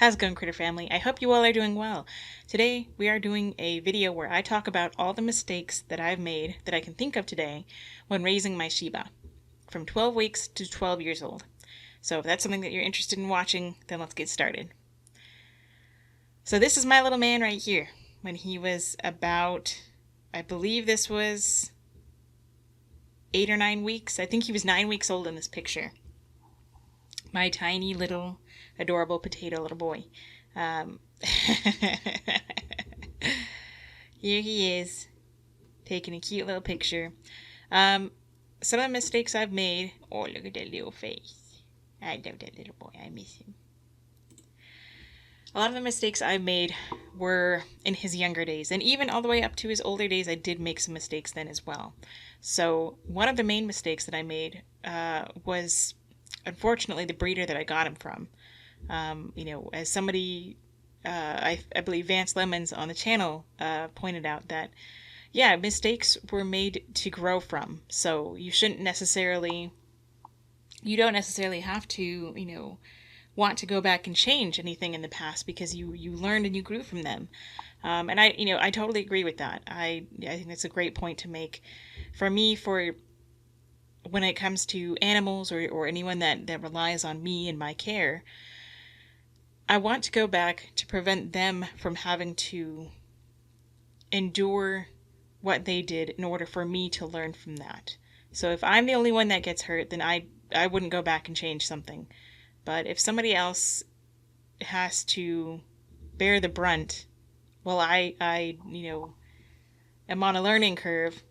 How's it going, Critter Family? I hope you all are doing well. Today, we are doing a video where I talk about all the mistakes that I've made that I can think of today when raising my Shiba, from 12 weeks to 12 years old. So if that's something that you're interested in watching, then let's get started. So this is my little man right here, when he was about, I believe this was 8 or 9 weeks. I think he was 9 weeks old in this picture. My tiny little adorable potato little boy. Here he is, taking a cute little picture. Some of the mistakes I've made. Oh, look at that little face. I love that little boy. I miss him. A lot of the mistakes I've made were in his younger days, and even all the way up to his older days, I did make some mistakes then as well. So one of the main mistakes that I made was, unfortunately, the breeder that I got him from. As somebody, I believe Vance Lemons on the channel pointed out that, yeah, mistakes were made to grow from. So you don't necessarily have to, want to go back and change anything in the past because you learned and you grew from them. And I totally agree with that. I think that's a great point to make. For me, when it comes to animals or anyone that relies on me and my care, I want to go back to prevent them from having to endure what they did in order for me to learn from that. So if I'm the only one that gets hurt, then I wouldn't go back and change something. But if somebody else has to bear the brunt while I am on a learning curve,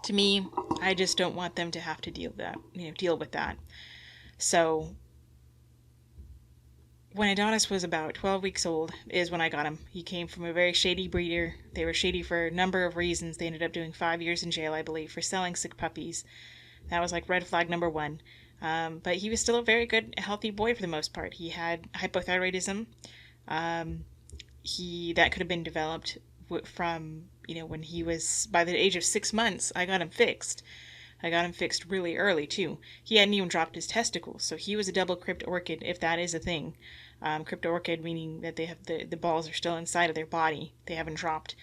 to me, I just don't want them to have to deal with that. So when Adonis was about 12 weeks old is when I got him. He came from a very shady breeder. They were shady for a number of reasons. They ended up doing 5 years in jail, I believe, for selling sick puppies. That was like red flag number one. But he was still a very good, healthy boy for the most part. He had hypothyroidism. That could have been developed from, when he was, by the age of 6 months, I got him fixed. I got him fixed really early, too. He hadn't even dropped his testicles, so he was a double crypt orchid, if that is a thing. Crypt orchid meaning that they have the balls are still inside of their body. They haven't dropped.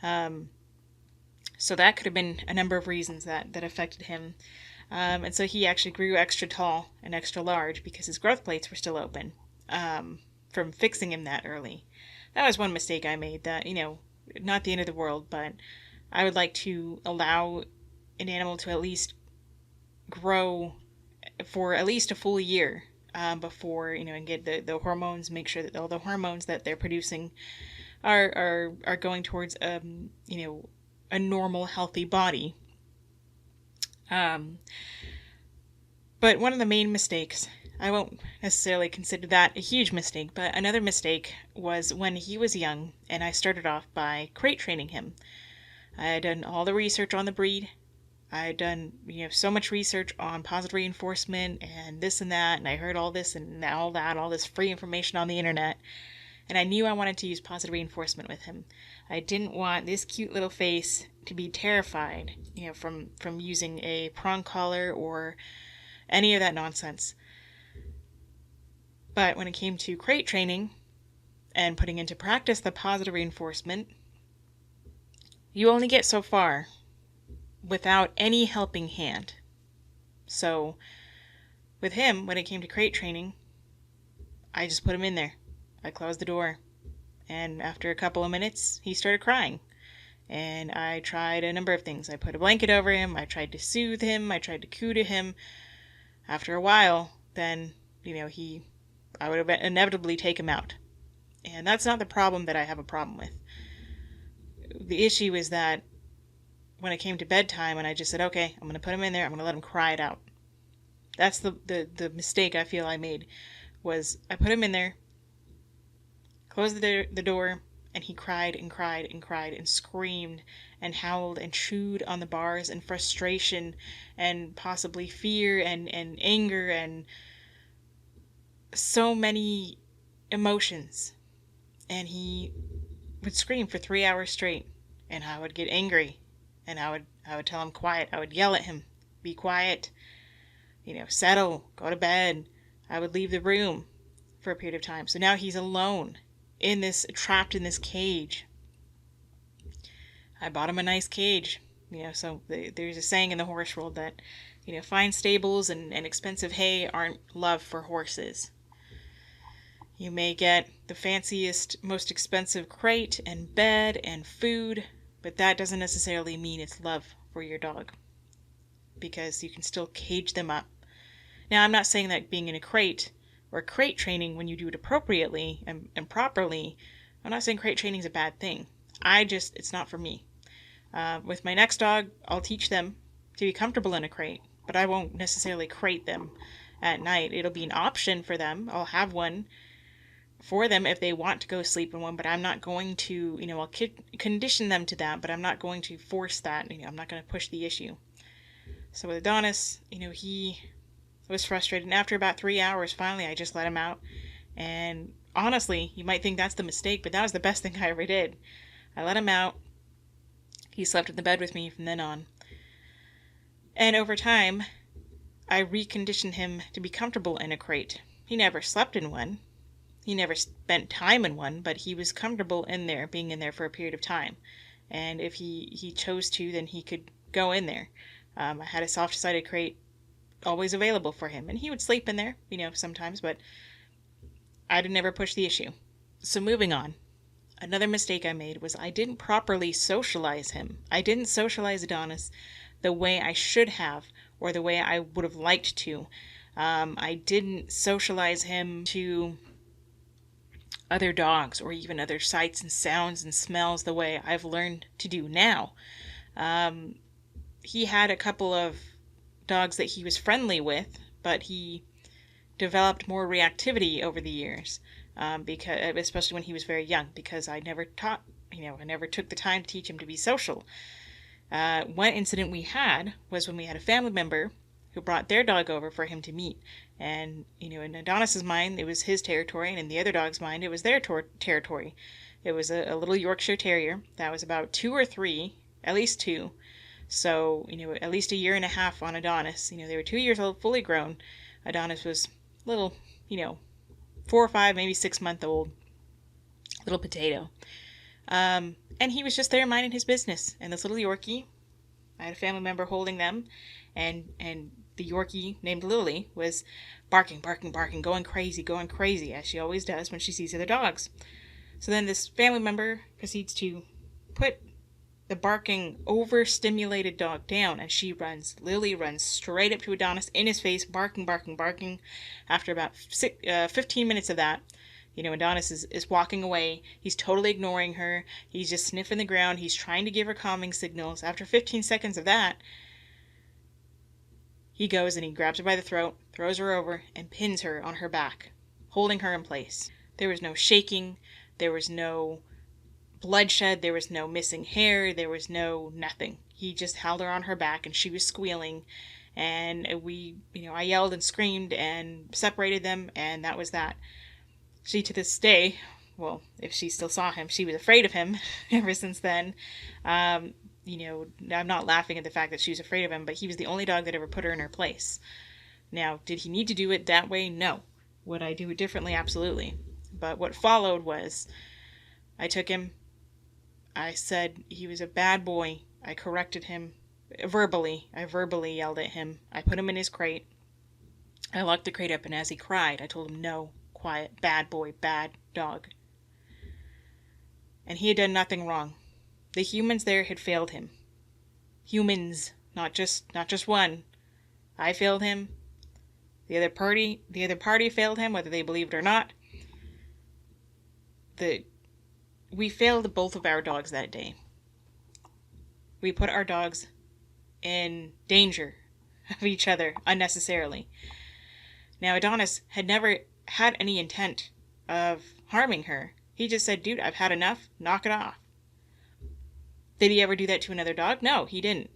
So that could have been a number of reasons that affected him. And so he actually grew extra tall and extra large because his growth plates were still open from fixing him that early. That was one mistake I made that, not the end of the world, but I would like to allow an animal to at least grow for at least a full year before, and get the hormones, make sure that all the hormones that they're producing are going towards, a normal, healthy body. But one of the main mistakes, I won't necessarily consider that a huge mistake, but another mistake was when he was young and I started off by crate training him. I had done all the research on the breed. I had done, so much research on positive reinforcement and this and that, and I heard all this and all that, all this free information on the internet, and I knew I wanted to use positive reinforcement with him. I didn't want this cute little face to be terrified, from using a prong collar or any of that nonsense. But when it came to crate training and putting into practice the positive reinforcement, you only get so far without any helping hand. So with him, when it came to crate training, I just put him in there. I closed the door. And after a couple of minutes, he started crying. And I tried a number of things. I put a blanket over him. I tried to soothe him. I tried to coo to him. After a while, then, I would inevitably take him out. And that's not the problem that I have a problem with. The issue is that when it came to bedtime and I just said, okay, I'm going to put him in there. I'm going to let him cry it out. That's the mistake I feel I made, was I put him in there, closed the door, and he cried and cried and cried and screamed and howled and chewed on the bars in frustration and possibly fear and anger and so many emotions. And he would scream for 3 hours straight, and I would get angry, and I would tell him quiet. I would yell at him, be quiet, settle, go to bed. I would leave the room. for a period of time. So now he's alone trapped in this cage. I bought him a nice cage. So there's a saying in the horse world that, fine stables and expensive hay aren't love for horses. You may get the fanciest, most expensive crate and bed and food, but that doesn't necessarily mean it's love for your dog, because you can still cage them up. Now, I'm not saying that being in a crate or crate training, when you do it appropriately and properly, I'm not saying crate training is a bad thing. It's not for me. With my next dog, I'll teach them to be comfortable in a crate, but I won't necessarily crate them at night. It'll be an option for them. I'll have one for them if they want to go sleep in one, but I'm not going to, I'll condition them to that, but I'm not going to force that. I'm not going to push the issue. So with Adonis, he was frustrated, and after about 3 hours, finally, I just let him out. And honestly, you might think that's the mistake, but that was the best thing I ever did. I let him out. He slept in the bed with me from then on. And over time, I reconditioned him to be comfortable in a crate. He never slept in one. He never spent time in one, but he was comfortable in there, being in there for a period of time. And if he chose to, then he could go in there. I had a soft-sided crate always available for him, and he would sleep in there, sometimes, but I didn't ever push the issue. So moving on. Another mistake I made was I didn't properly socialize him. I didn't socialize Adonis the way I should have, or the way I would have liked to. I didn't socialize him to other dogs, or even other sights and sounds and smells the way I've learned to do now. He had a couple of dogs that he was friendly with, but he developed more reactivity over the years, because especially when he was very young, because I never taught, I never took the time to teach him to be social. One incident we had was when we had a family member who brought their dog over for him to meet. And, in Adonis's mind, it was his territory, and in the other dog's mind, it was their territory. It was a little Yorkshire Terrier that was about 2 or 3, at least 2. So, at least a year and a half on Adonis. They were 2 years old, fully grown. Adonis was little, 4 or 5, maybe 6-month old, little potato. And he was just there minding his business. And this little Yorkie, I had a family member holding them, and the Yorkie named Lily was barking, going crazy, as she always does when she sees other dogs. So then this family member proceeds to put the barking, overstimulated dog down, and Lily runs straight up to Adonis in his face, barking. After about 15 minutes of that, Adonis is walking away. He's totally ignoring her. He's just sniffing the ground. He's trying to give her calming signals. After 15 seconds of that, he goes and he grabs her by the throat, throws her over, and pins her on her back, holding her in place. There was no shaking. There was no bloodshed. There was no missing hair. There was no nothing. He just held her on her back, and she was squealing. And I yelled and screamed and separated them, and that was that. She, to this day, well, if she still saw him, she was afraid of him ever since then. I'm not laughing at the fact that she was afraid of him, but he was the only dog that ever put her in her place. Now, did he need to do it that way? No. Would I do it differently? Absolutely. But what followed was, I took him, I said he was a bad boy. I corrected him verbally. I verbally yelled at him. I put him in his crate. I locked the crate up, and as he cried, I told him, no, quiet, bad boy, bad dog. And he had done nothing wrong. The humans there had failed him. Humans, not just one. I failed him. The other party failed him, whether they believed it or not. We failed both of our dogs that day. We put our dogs in danger of each other unnecessarily. Now, Adonis had never had any intent of harming her. He just said, dude, I've had enough. Knock it off. Did he ever do that to another dog? No, he didn't.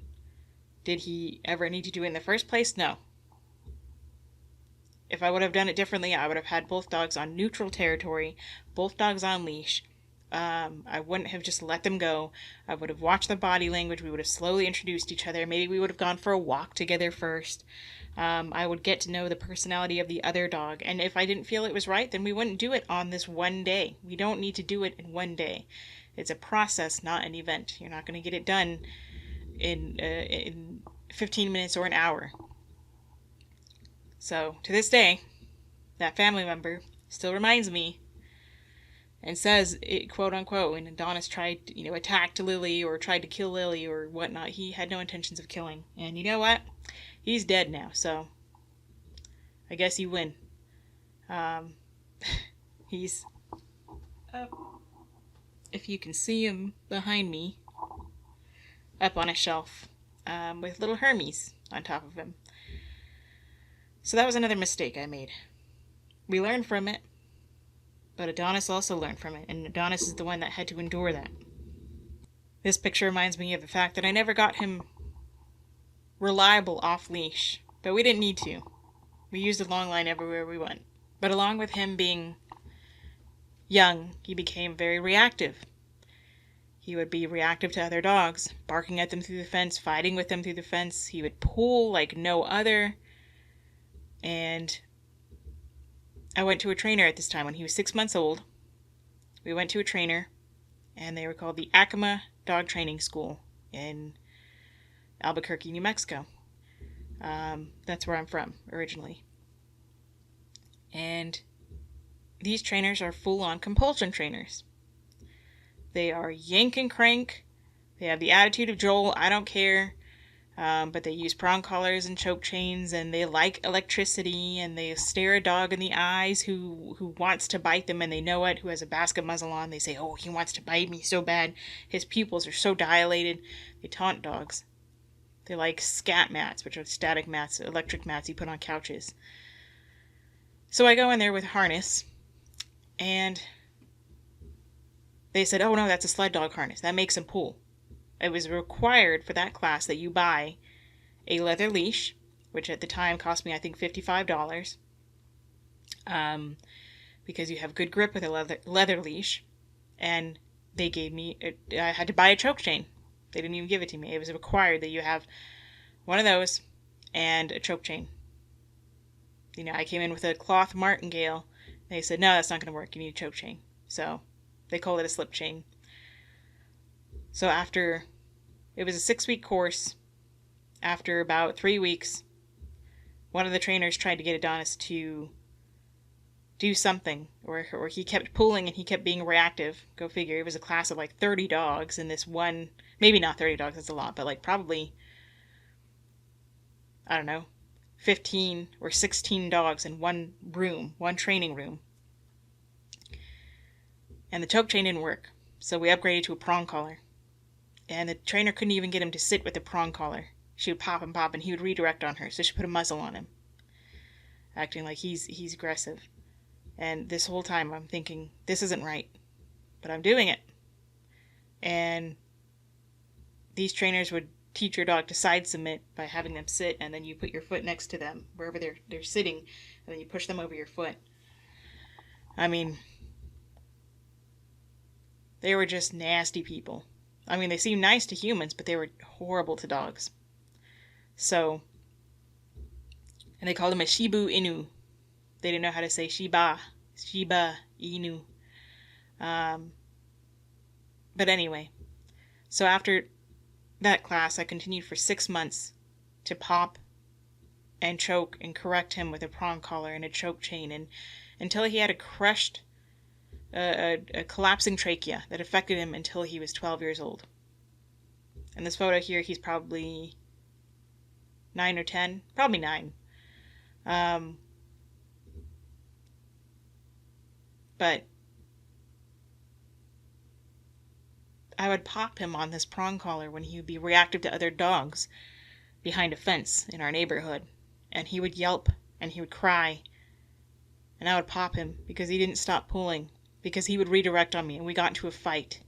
Did he ever need to do it in the first place? No. If I would have done it differently, I would have had both dogs on neutral territory, both dogs on leash. I wouldn't have just let them go. I would have watched the body language. We would have slowly introduced each other. Maybe we would have gone for a walk together first. I would get to know the personality of the other dog. And if I didn't feel it was right, then we wouldn't do it on this one day. We don't need to do it in one day. It's a process, not an event. You're not going to get it done in 15 minutes or an hour. So to this day, that family member still reminds me and says, it, quote unquote, when Adonis tried, attacked Lily or tried to kill Lily or whatnot, he had no intentions of killing. And you know what? He's dead now, so I guess you win. He's up, if you can see him behind me, up on a shelf with little Hermes on top of him. So that was another mistake I made. We learned from it, but Adonis also learned from it, and Adonis is the one that had to endure that. This picture reminds me of the fact that I never got him reliable off-leash, but we didn't need to. We used a long line everywhere we went. But along with him being young, he became very reactive. He would be reactive to other dogs, barking at them through the fence, fighting with them through the fence. He would pull like no other. And I went to a trainer at this time when he was 6 months old. We went to a trainer, and they were called the Acoma Dog Training School in Albuquerque, New Mexico. That's where I'm from originally. And these trainers are full-on compulsion trainers. They are yank and crank. They have the attitude of Joel, I don't care. But they use prong collars and choke chains, and they like electricity, and they stare a dog in the eyes who wants to bite them, and they know it, who has a basket muzzle on. They say, oh, he wants to bite me so bad. His pupils are so dilated. They taunt dogs. They like scat mats, which are static mats, electric mats you put on couches. So I go in there with a harness, and they said, oh no, that's a sled dog harness. That makes him pull. It was required for that class that you buy a leather leash, which at the time cost me, I think, $55, because you have good grip with a leather leash. And they gave me, I had to buy a choke chain. They didn't even give it to me. It was required that you have one of those and a choke chain. I came in with a cloth martingale. They said, no, that's not going to work. You need a choke chain. So they called it a slip chain. So it was a 6-week course. After about 3 weeks, one of the trainers tried to get Adonis to do something, or he kept pulling and he kept being reactive. Go figure. It was a class of like 30 dogs in this one, maybe not 30 dogs, that's a lot, but like probably, I don't know, 15 or 16 dogs in one room, one training room. And the choke chain didn't work, so we upgraded to a prong collar. And the trainer couldn't even get him to sit with the prong collar. She would pop and he would redirect on her, so she put a muzzle on him, acting like he's aggressive. And this whole time I'm thinking, this isn't right, but I'm doing it. And these trainers would teach your dog to side submit by having them sit, and then you put your foot next to them wherever they're sitting, and then you push them over your foot. I mean, they were just nasty people. I mean, they seemed nice to humans, but they were horrible to dogs. So, and they called him a Shiba Inu. They didn't know how to say Shiba Inu. But anyway, so after that class, I continued for 6 months to pop and choke and correct him with a prong collar and a choke chain, and until he had a crushed, a collapsing trachea that affected him until he was 12 years old. In this photo here, he's probably 9 or 10, probably 9. But I would pop him on this prong collar when he would be reactive to other dogs behind a fence in our neighborhood, and he would yelp and he would cry, and I would pop him because he didn't stop pulling, because he would redirect on me, and we got into a fight.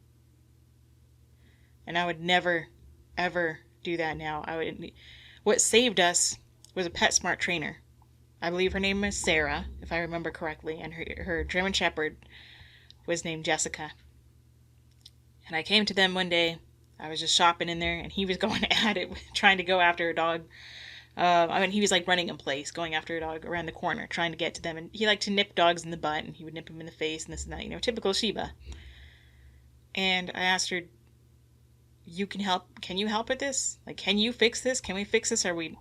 And I would never, ever do that now. What saved us was a PetSmart trainer. I believe her name was Sarah, if I remember correctly, and her German Shepherd was named Jessica. And I came to them one day. I was just shopping in there, and he was going at it, trying to go after a dog I mean, he was like running in place, going after a dog around the corner, trying to get to them. And he liked to nip dogs in the butt, and he would nip them in the face and this and that, typical Shiba. And I asked her, "You can help? Can you help with this? Like, can you fix this? Can we fix this? Are we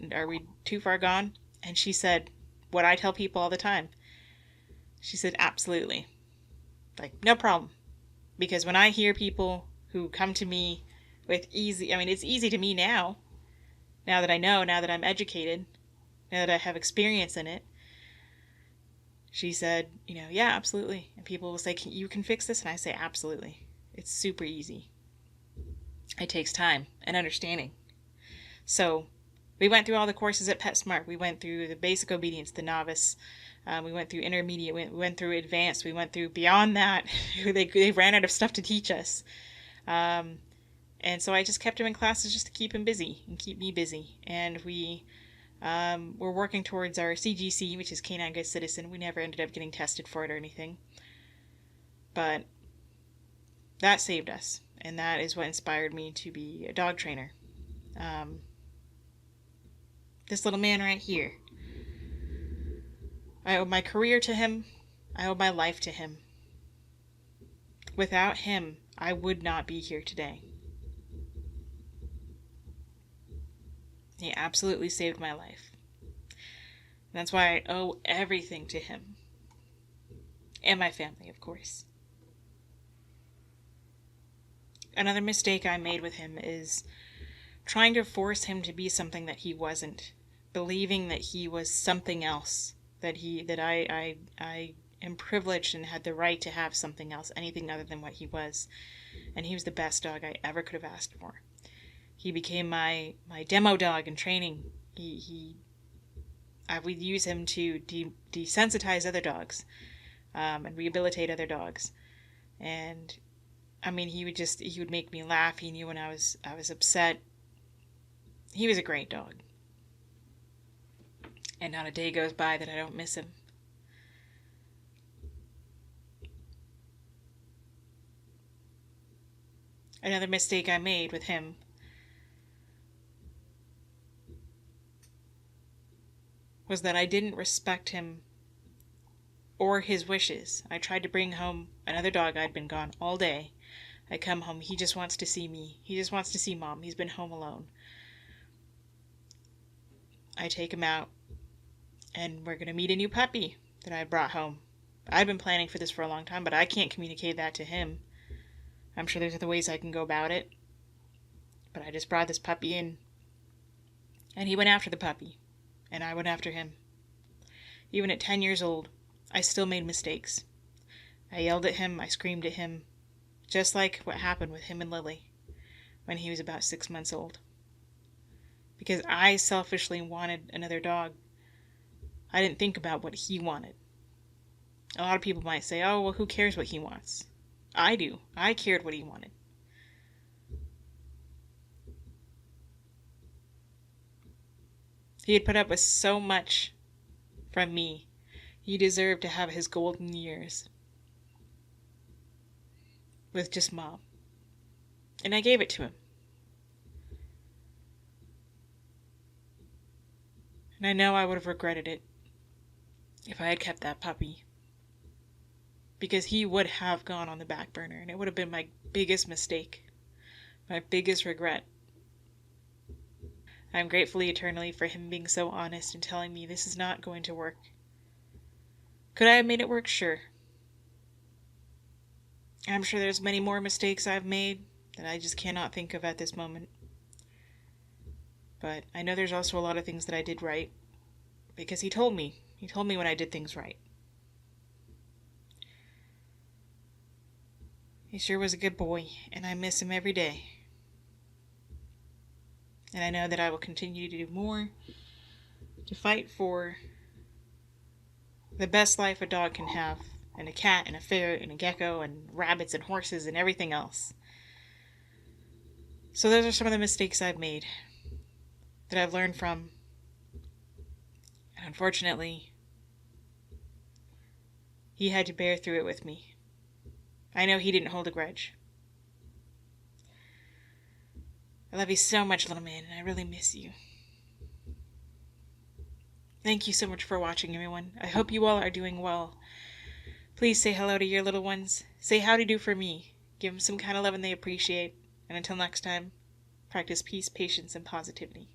too far gone?" And she said, "What I tell people all the time." She said, "Absolutely. Like, no problem." Because when I hear people who come to me with easy, I mean, it's easy to me now that I know, now that I'm educated, now that I have experience in it. She said, "Yeah, absolutely." And people will say, "You can fix this?" And I say, "Absolutely. It's super easy. It takes time and understanding." So we went through all the courses at PetSmart. We went through the basic obedience, the novice. We went through intermediate. We went through advanced. We went through beyond that. They ran out of stuff to teach us. And so I just kept him in classes just to keep him busy and keep me busy. And we're working towards our CGC, which is Canine Good Citizen. We never ended up getting tested for it or anything. But that saved us. And that is what inspired me to be a dog trainer. This little man right here. I owe my career to him. I owe my life to him. Without him, I would not be here today. He absolutely saved my life. That's why I owe everything to him. And my family, of course. Another mistake I made with him is trying to force him to be something that he wasn't. Believing that he was something else. That I am privileged and had the right to have something else, anything other than what he was. And he was the best dog I ever could have asked for. He became my demo dog in training. I would use him to desensitize other dogs, and rehabilitate other dogs. And I mean, he would make me laugh. He knew when I was upset. He was a great dog. And not a day goes by that I don't miss him. Another mistake I made with him was that I didn't respect him or his wishes. I tried to bring home another dog. I'd been gone all day. I come home. He just wants to see me. He just wants to see Mom. He's been home alone. I take him out, and we're going to meet a new puppy that I brought home. I've been planning for this for a long time, but I can't communicate that to him. I'm sure there's other ways I can go about it. But I just brought this puppy in, and he went after the puppy, and I went after him. Even at 10 years old, I still made mistakes. I yelled at him, I screamed at him, just like what happened with him and Lily when he was about 6 months old. Because I selfishly wanted another dog. I didn't think about what he wanted. A lot of people might say, "Oh, well, who cares what he wants?" I do. I cared what he wanted. He had put up with so much from me. He deserved to have his golden years with just Mom. And I gave it to him. And I know I would have regretted it if I had kept that puppy. Because he would have gone on the back burner, and it would have been my biggest mistake, my biggest regret. I'm grateful eternally for him being so honest and telling me this is not going to work. Could I have made it work? Sure. I'm sure there's many more mistakes I've made that I just cannot think of at this moment. But I know there's also a lot of things that I did right, because he told me. He told me when I did things right. He sure was a good boy, and I miss him every day. And I know that I will continue to do more to fight for the best life a dog can have, and a cat, and a ferret, and a gecko, and rabbits, and horses, and everything else. So those are some of the mistakes I've made that I've learned from. And unfortunately, he had to bear through it with me. I know he didn't hold a grudge. I love you so much, little man, and I really miss you. Thank you so much for watching, everyone. I hope you all are doing well. Please say hello to your little ones. Say howdy do for me. Give them some kind of love and they appreciate. And until next time, practice peace, patience, and positivity.